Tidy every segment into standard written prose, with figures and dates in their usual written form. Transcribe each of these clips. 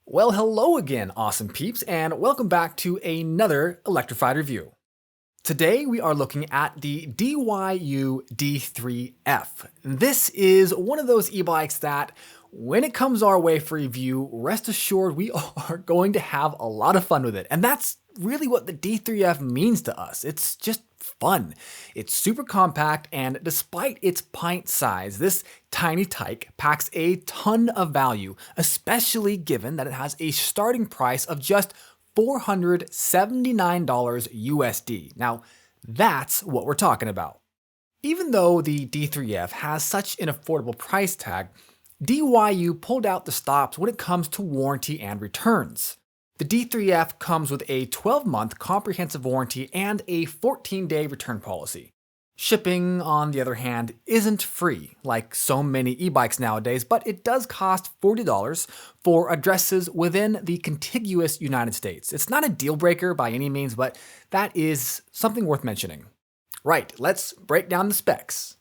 Well, hello again, awesome peeps, and welcome back to another electrified review. Today we are looking at the DYU D3F. This is one of those e-bikes that, when it comes our way for review, rest assured we are going to have a lot of fun with it. And that's really what the D3F means to us. It's just fun. It's super compact, and despite its pint size, this tiny tyke packs a ton of value, especially given that it has a starting price of just $479 USD. Now, that's what we're talking about. Even though the D3F has such an affordable price tag, DYU pulled out the stops when it comes to warranty and returns. The D3F comes with a 12-month comprehensive warranty and a 14-day return policy. Shipping, on the other hand, isn't free, like so many e-bikes nowadays, but it does cost $40 for addresses within the contiguous United States. It's not a deal breaker by any means, but that is something worth mentioning. Right, let's break down the specs.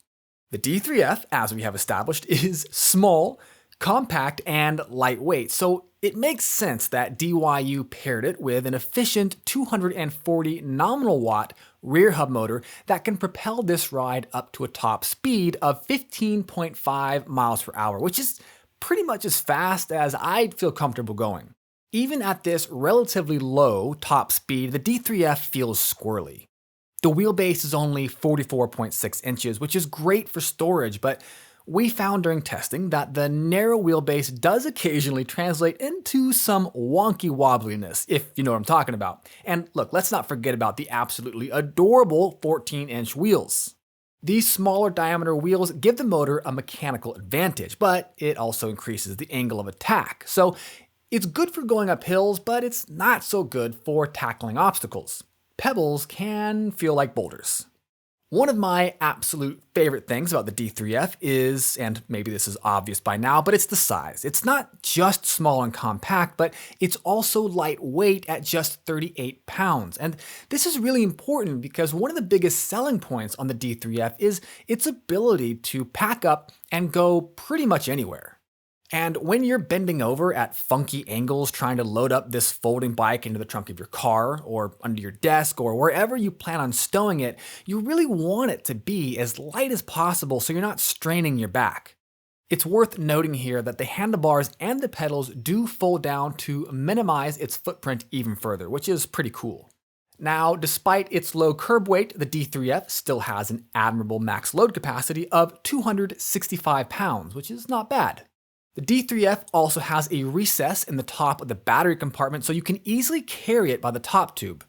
The D3F, as we have established, is small, compact, and lightweight, so it makes sense that DYU paired it with an efficient 240 nominal watt rear hub motor that can propel this ride up to a top speed of 15.5 miles per hour, which is pretty much as fast as I'd feel comfortable going. Even at this relatively low top speed, the D3F feels squirrely. The wheelbase is only 44.6 inches, which is great for storage, but we found during testing that the narrow wheelbase does occasionally translate into some wonky wobbliness, if you know what I'm talking about. And look, let's not forget about the absolutely adorable 14-inch wheels. These smaller diameter wheels give the motor a mechanical advantage, but it also increases the angle of attack. So it's good for going up hills, but it's not so good for tackling obstacles. Pebbles can feel like boulders. One of my absolute favorite things about the D3F is, and maybe this is obvious by now, but it's the size. It's not just small and compact, but it's also lightweight at just 38 pounds. And this is really important because one of the biggest selling points on the D3F is its ability to pack up and go pretty much anywhere. And when you're bending over at funky angles trying to load up this folding bike into the trunk of your car, or under your desk, or wherever you plan on stowing it, you really want it to be as light as possible so you're not straining your back. It's worth noting here that the handlebars and the pedals do fold down to minimize its footprint even further, which is pretty cool. Now, despite its low curb weight, the D3F still has an admirable max load capacity of 265 pounds, which is not bad. The D3F also has a recess in the top of the battery compartment so you can easily carry it by the top tube.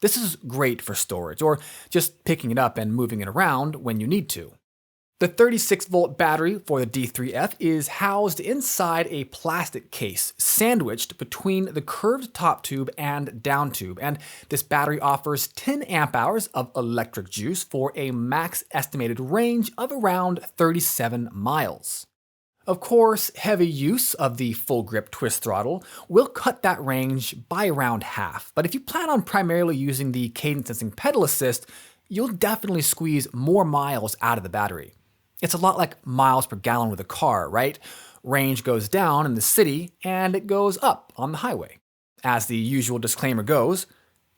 This is great for storage, or just picking it up and moving it around when you need to. The 36-volt battery for the D3F is housed inside a plastic case, sandwiched between the curved top tube and down tube, and this battery offers 10 amp hours of electric juice for a max estimated range of around 37 miles. Of course, heavy use of the full grip twist throttle will cut that range by around half, but if you plan on primarily using the cadence sensing pedal assist, you'll definitely squeeze more miles out of the battery. It's a lot like miles per gallon with a car, right? Range goes down in the city and it goes up on the highway. As the usual disclaimer goes,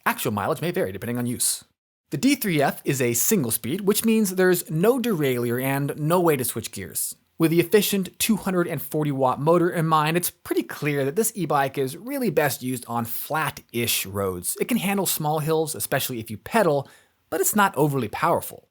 actual mileage may vary depending on use. The D3F is a single speed, which means there's no derailleur and no way to switch gears. With the efficient 240 watt motor in mind, it's pretty clear that this e-bike is really best used on flat-ish roads. It can handle small hills, especially if you pedal, but it's not overly powerful.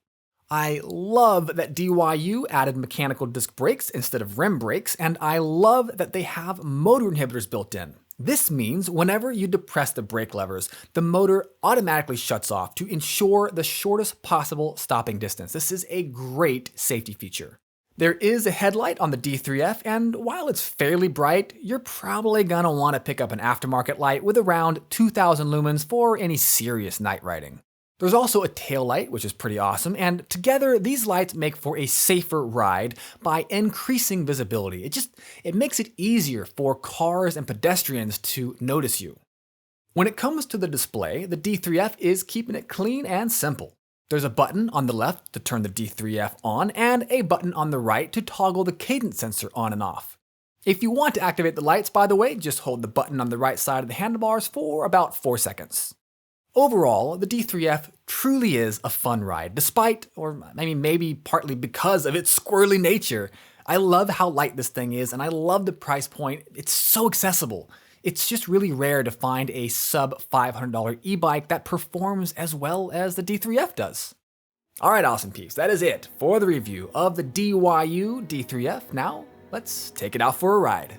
I love that DYU added mechanical disc brakes instead of rim brakes, and I love that they have motor inhibitors built in. This means whenever you depress the brake levers, the motor automatically shuts off to ensure the shortest possible stopping distance. This is a great safety feature. There is a headlight on the D3F, and while it's fairly bright, you're probably gonna want to pick up an aftermarket light with around 2,000 lumens for any serious night riding. There's also a tail light, which is pretty awesome, and together these lights make for a safer ride by increasing visibility. It makes it easier for cars and pedestrians to notice you. When it comes to the display, the D3F is keeping it clean and simple. There's a button on the left to turn the D3F on, and a button on the right to toggle the cadence sensor on and off. If you want to activate the lights, by the way, just hold the button on the right side of the handlebars for about 4 seconds. Overall, the D3F truly is a fun ride, despite, or maybe partly because of its squirrely nature. I love how light this thing is, and I love the price point. It's so accessible. It's just really rare to find a sub $500 e-bike that performs as well as the D3F does. Alright, awesome peeps, that is it for the review of the DYU D3F. Now, let's take it out for a ride.